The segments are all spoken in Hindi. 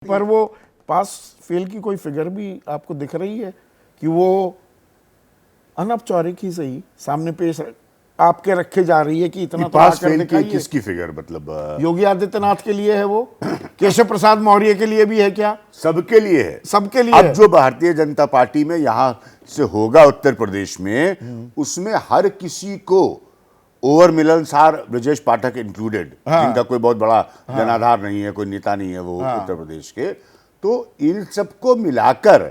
पर वो पास फेल की कोई फिगर भी आपको दिख रही है कि वो अनौपचारिक ही सही सामने पेश आपके रखे जा रही है कि इतना तो पास आकर फेल की दिखाइए। किसकी फिगर मतलब योगी आदित्यनाथ के लिए है वो, केशव प्रसाद मौर्य के लिए भी है क्या? सबके लिए है, सबके लिए अब है। जो भारतीय जनता पार्टी में यहां से होगा उत्तर प्रदेश में, उसमें हर किसी को ओवर मिलनसार ब्रजेश पाठक इंक्लूडेड, जिनका कोई बहुत बड़ा जनाधार नहीं है, कोई नेता नहीं है वो उत्तर प्रदेश के, तो इन सबको मिलाकर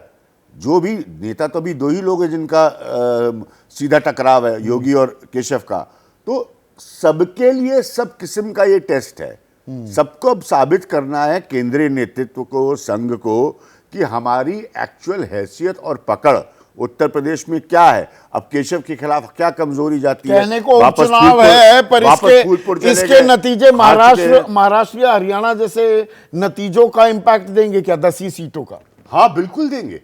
जो भी नेता, तो अभी दो ही लोग हैं जिनका सीधा टकराव है, योगी और केशव का, तो सबके लिए सब किस्म का ये टेस्ट है। सबको अब साबित करना है केंद्रीय नेतृत्व को, संघ को, कि हमारी एक्चुअल हैसियत और पकड़ उत्तर प्रदेश में क्या है। अब केशव के खिलाफ क्या कमजोरी जाती है, कहने को उपचुनाव है, पर इसके नतीजे महाराष्ट्र या हरियाणा जैसे नतीजों का इंपैक्ट देंगे क्या 10 सीटों का? हाँ बिल्कुल देंगे।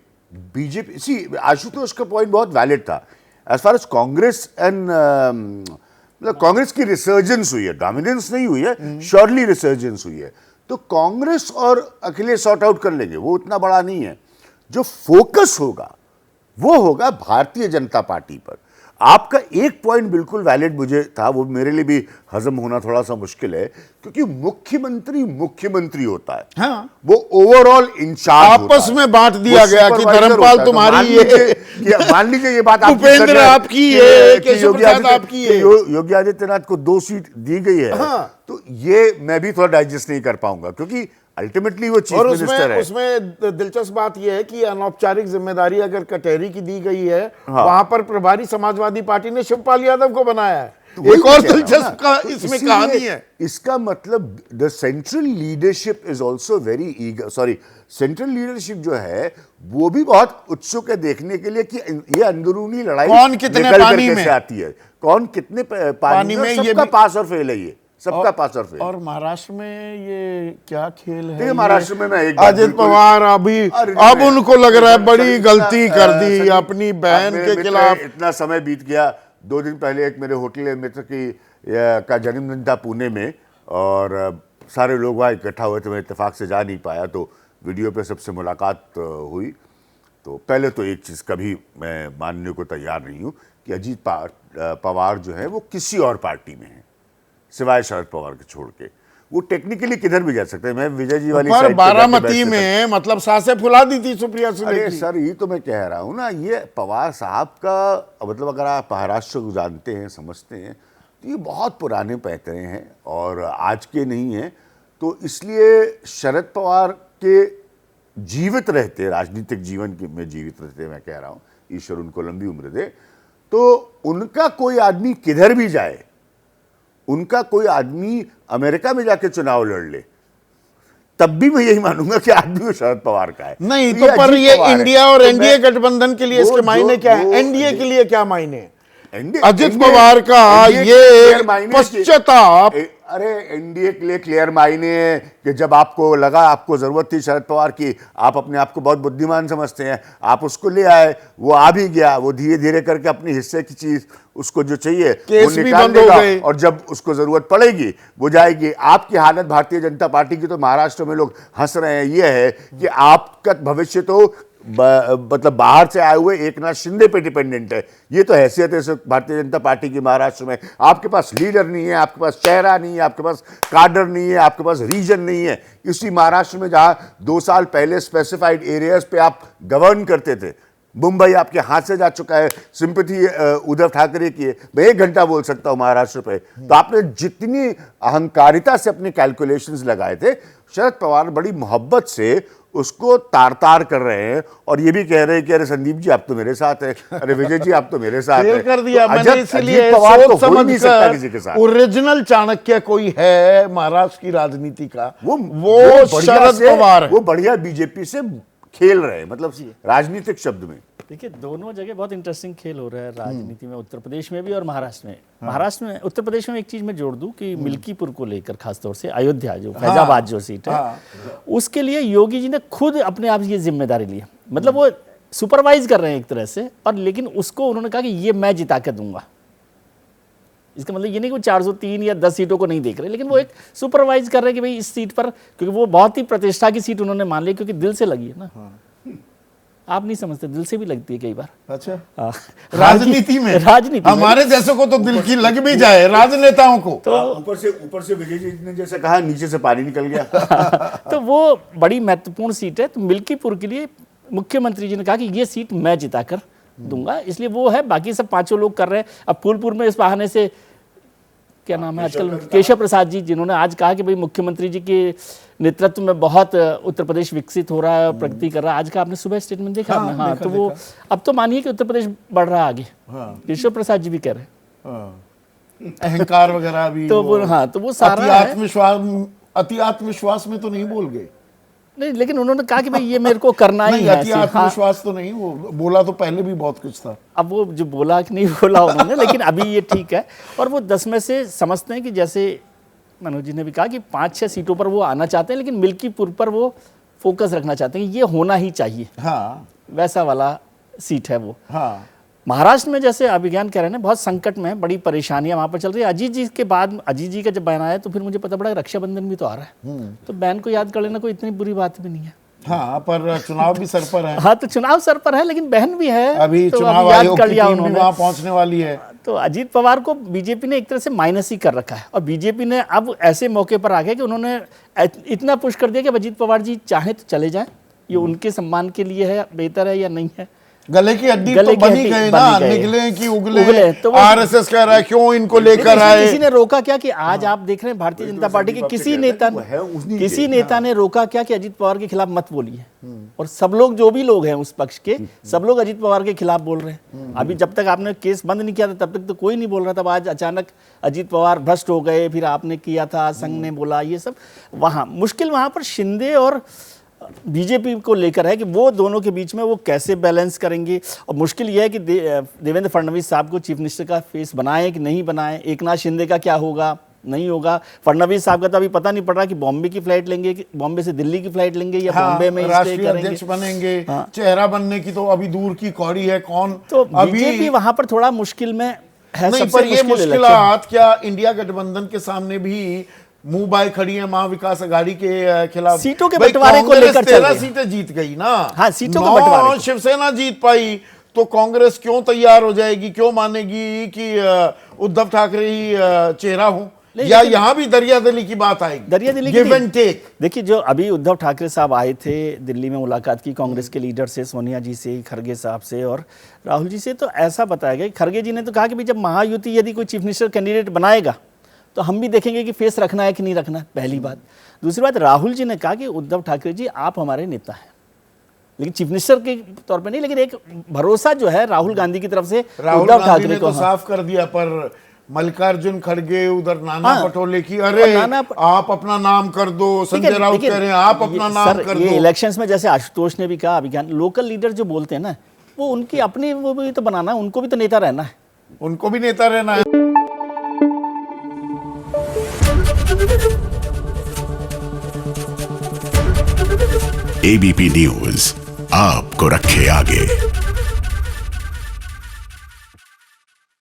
बीजेपी, सी आशुतोष का पॉइंट बहुत वैलिड था। As far as Congress and मतलब कांग्रेस की रिसर्जेंस हुई है, डोमिनेंस नहीं हुई है, श्योरली रिसर्जेंस हुई है, तो कांग्रेस और अखिलेश सॉर्ट आउट कर लेंगे, वो उतना बड़ा नहीं है। जो फोकस होगा वो होगा भारतीय जनता पार्टी पर। आपका एक पॉइंट बिल्कुल वैलिड मुझे था, वो मेरे लिए भी हजम होना थोड़ा सा मुश्किल है, क्योंकि मुख्यमंत्री होता है, हाँ। वो ओवरऑल इंचार्ज आपस में बांट दिया गया कि धर्मपाल तुम्हारी ये, मान लीजिए ये बात भूपेंद्र आपकी है, केशव प्रसाद आपकी है, योगी आदित्यनाथ को 2 सीट दी गई है। हाँ। तो ये मैं भी थोड़ा डाइजेस्ट नहीं कर पाऊंगा, क्योंकि अल्टीमेटली वो चीफ मिनिस्टर है। उसमें दिलचस्प बात यह है कि अनौपचारिक जिम्मेदारी अगर कटेरी की दी गई है, वहां पर प्रभारी समाजवादी पार्टी ने शिवपाल यादव को बनाया है। तो एक और दिलचस्प इसमें कहानी है। इसका मतलब the central leadership is also very eager, sorry, central leadership जो है वो भी बहुत उत्सुक है देखने के लिए कि ये अंदरूनी लड़ाई कौन कितने पानी में आती है, कौन कितने पानी में, सबका पास और फेल है, ये सबका पास और फेल। और महाराष्ट्र में ये क्या खेल है? महाराष्ट्र में मैं एक अजित पवार अब उनको लग रहा है बड़ी गलती कर दी अपनी बहन के खिलाफ। इतना समय बीत गया, 2 दिन पहले एक मेरे होटल मित्र का जन्मदिन था पुणे में, और सारे लोग वहाँ इकट्ठा हुए थे, मैं इत्तेफाक से जा नहीं पाया, तो वीडियो पे सबसे मुलाकात हुई। तो पहले तो एक चीज़ कभी मैं मानने को तैयार नहीं हूँ कि अजीत पवार जो है वो किसी और पार्टी में है सिवाय शरद पवार के छोड़ के। वो टेक्निकली किधर भी जा सकते हैं। मैं विजय जी वाली साइड बारामती में मतलब सांसें फुला दी थी सुप्रिया सुले की। अरे सर, ये तो मैं कह रहा हूँ ना, ये पवार साहब का मतलब अगर आप महाराष्ट्र को जानते हैं, समझते हैं, तो ये बहुत पुराने पैतरे हैं और आज के नहीं हैं। तो इसलिए शरद पवार के जीवित रहते, राजनीतिक जीवन में जीवित रहते, मैं कह रहा हूँ, ईश्वर उनको लंबी उम्र दे, तो उनका कोई आदमी किधर भी जाए, उनका कोई आदमी अमेरिका में जाके चुनाव लड़ ले, तब भी मैं यही मानूंगा कि आदमी शरद पवार का है। नहीं तो पर ये इंडिया और एनडीए गठबंधन के लिए इसके मायने क्या है? एनडीए के लिए क्या मायने हैं? अजित पवार का ये पश्चाताप, अरे एनडीए के लिए क्लियर मायने है कि जब आपको लगा, आपको जरूरत थी शरद पवार की, आप अपने आप को बहुत बुद्धिमान समझते हैं, आप उसको ले आए, वो आ भी गया, वो धीरे धीरे करके अपनी हिस्से की चीज उसको जो चाहिए वो निकाल देगा, और जब उसको जरूरत पड़ेगी वो जाएगी। आपकी हालत भारतीय जनता पार्टी की, तो महाराष्ट्र में लोग हंस रहे हैं, ये है कि आपका भविष्य तो मतलब बाहर से आए हुए एकनाथ शिंदे पे डिपेंडेंट है। ये तो हैसियत है भारतीय जनता पार्टी की महाराष्ट्र में। आपके पास लीडर नहीं है, आपके पास चेहरा नहीं है, आपके पास काडर नहीं है, आपके पास रीजन नहीं है। इसी महाराष्ट्र में जहां 2 साल पहले स्पेसिफाइड एरियाज पे आप गवर्न करते थे, मुंबई आपके हाथ से जा चुका है, सिंपैथी उद्धव ठाकरे की है। मैं 1 घंटा बोल सकता हूं महाराष्ट्र पे। तो आपने जितनी अहंकारिता से अपने कैलकुलेशंस लगाए थे, शरद पवार बड़ी मोहब्बत से उसको तार तार कर रहे हैं, और ये भी कह रहे हैं कि अरे संदीप जी आप तो मेरे साथ है, अरे विजय जी आप तो मेरे साथ है। कर दिया तो मैंने, इसीलिए पवार सोच समझ नहीं सकता किसी के साथ। ओरिजिनल चाणक्य कोई है महाराष्ट्र की राजनीति का, वो शरद पवार है। वो बढ़िया बीजेपी से खेल रहे हैं, मतलब राजनीतिक शब्द में। देखिए, दोनों जगह बहुत इंटरेस्टिंग खेल हो रहा है राजनीति में, उत्तर प्रदेश में भी और महाराष्ट्र में। महाराष्ट्र में, उत्तर प्रदेश में एक चीज मैं जोड़ दूं कि मिल्कीपुर को लेकर, खासतौर से अयोध्या जो फैजाबाद जो सीट है, उसके लिए योगी जी ने खुद अपने आप ये जिम्मेदारी ली। मतलब वो सुपरवाइज कर रहे हैं एक तरह से, और लेकिन उसको उन्होंने कहा कि ये मैं जिता के दूंगा। इसका मतलब ये नहीं कि वो 403 या 10 सीटों को नहीं देख रहे, लेकिन वो एक सुपरवाइज कर रहे हैं कि भाई इस सीट पर, क्योंकि वो बहुत ही प्रतिष्ठा की सीट उन्होंने मान ली, क्योंकि दिल से लगी है ना। आप नहीं समझते, दिल से भी लगती है कई बार। अच्छा, हाँ। राजनीति में हमारे जैसों को तो दिल की लग भी जाए, राजनेताओं को तो ऊपर से विजय जी ने जैसे कहा, नीचे से पानी निकल गया। तो वो बड़ी महत्वपूर्ण सीट है। तो मिल्कीपुर के लिए मुख्यमंत्री जी ने कहा कि ये सीट मैं जिताकर दूंगा, इसलिए वो है। बाकी सब 5 लोग कर रहे हैं। अब फूलपुर में इस बहाने से क्या नाम है आजकल, केशव प्रसाद जी, जिन्होंने आज कहा कि भाई मुख्यमंत्री जी के नेतृत्व में बहुत उत्तर प्रदेश विकसित हो रहा है, प्रगति कर रहा है। आज का आपने सुबह स्टेटमेंट देखा? हाँ, हाँ, तो वो अब तो मानिए कि उत्तर प्रदेश बढ़ रहा है आगे। केशव प्रसाद जी भी कह रहे हैं। अहंकार वगैरह भी तो वो, हाँ, तो वो सारा अति आत्मविश्वास में तो नहीं बोल गए। नहीं, लेकिन उन्होंने कहा कि भाई ये मेरे को करना ही है। अति आत्मविश्वास तो नहीं, वो बोला तो पहले भी बहुत कुछ था। अब वो जो बोला कि नहीं बोला उन्होंने, लेकिन अभी ये ठीक है। और वो 10 में से समझते हैं कि जैसे मनोज जी ने भी कहा कि 5-6 सीटों पर वो आना चाहते हैं, लेकिन मिल्कीपुर पर वो फोकस रखना चाहते हैं कि ये होना ही चाहिए। हाँ, वैसा वाला सीट है वो। हाँ। महाराष्ट्र में जैसे अभिज्ञान कह रहे हैं, बहुत संकट में है, बड़ी परेशानियां वहां पर चल रही है। अजीत जी के बाद, अजीत जी का जब बयान आया तो फिर मुझे पता पड़ा रक्षाबंधन भी तो आ रहा है, तो बैन को याद कर लेना कोई इतनी बुरी बात भी नहीं है। हाँ, पर चुनाव भी सर पर है। हाँ, तो चुनाव सर पर है, लेकिन बहन भी है। अभी तो चुनाव याद आयोग कर की लिया टीम भी उन्होंने। वहां पहुंचने वाली है। तो अजीत पवार को बीजेपी ने एक तरह से माइनस ही कर रखा है, और बीजेपी ने अब ऐसे मौके पर आ गया कि उन्होंने इतना पुश कर दिया कि अजीत पवार जी चाहे तो चले जाएं, ये उनके सम्मान के लिए है, बेहतर है या नहीं है। गले की हड्डी तो बनी गए ना, निकले कि उगले। तो आरएसएस कह रहा है क्यों इनको लेकर आए। किसी ने रोका क्या कि आज आप देख रहे हैं भारतीय जनता पार्टी के किसी नेता ने रोका क्या कि अजीत पवार के खिलाफ मत बोलिए, और सब लोग, जो भी लोग हैं उस पक्ष के, सब लोग अजीत पवार के खिलाफ बोल रहे हैं। अभी जब तक आपने केस बंद नहीं किया था तब तक तो कोई नहीं बोल रहा था। तब आज अचानक अजीत पवार भ्रष्ट हो गए, फिर आपने किया था, संघ ने बोला, ये सब वहां मुश्किल वहां पर शिंदे और बीजेपी को लेकर है कि वो दोनों के बीच में वो कैसे बैलेंस करेंगे। और मुश्किल ये है कि देवेंद्र फडणवीस साहब को चीफ मिनिस्टर का फेस बनाएं कि नहीं बनाएं। एकनाथ शिंदे का क्या होगा, नहीं होगा। फडणवीस साहब का तो अभी पता नहीं पड़ रहा कि बॉम्बे की फ्लाइट लेंगे, कि बॉम्बे से दिल्ली की फ्लाइट लेंगे, या बॉम्बे में राष्ट्रीय अध्यक्ष बनेंगे। चेहरा बनने की तो अभी दूर की कौड़ी है। कौन तो बीजेपी वहां पर थोड़ा मुश्किल में है। नहीं, पर ये मुश्किलात क्या इंडिया गठबंधन के सामने भी मुंह बाय खड़ी है महाविकास आघाड़ी के खिलाफ? सीटों के बंटवारे को लेकर 13 सीटें जीत गई ना। हाँ, सीटों के बंटवारे। शिवसेना जीत पाई तो कांग्रेस क्यों तैयार हो जाएगी, क्यों मानेगी कि उद्धव ठाकरे ही चेहरा हो? या यहाँ भी दरियादिली की बात आएगी? दरियादिली गिव एंड टेक। देखिए, जो अभी उद्धव ठाकरे साहब आए थे दिल्ली में, मुलाकात की कांग्रेस के लीडर से, सोनिया जी से, खरगे साहब से और राहुल जी से, तो ऐसा बताया गया। खरगे जी ने तो कहा कि भाई जब महायुति यदि कोई चीफ मिनिस्टर कैंडिडेट बनाएगा तो हम भी देखेंगे कि फेस रखना है कि नहीं रखना है, पहली बात। दूसरी बात, राहुल जी ने कहा कि उद्धव ठाकरे जी आप हमारे नेता हैं, लेकिन चीफ मिनिस्टर के तौर पे नहीं, लेकिन एक भरोसा जो है राहुल गांधी की तरफ से उद्धव ठाकरे को। साफ कर दिया, पर मल्लिकार्जुन खड़गे, उधर नाना पटोले की, अरे आप अपना नाम कर दो। संजय राउत कह रहे हैं आप अपना नाम कर दो। ये इलेक्शंस में जैसे आशुतोष ने भी कहा, अभिज्ञान लोकल लीडर जो बोलते हैं ना, वो उनकी अपनी, वो भी तो बनाना है, उनको भी तो नेता रहना है, उनको भी नेता रहना है। एबीपी न्यूज आपको रखे आगे।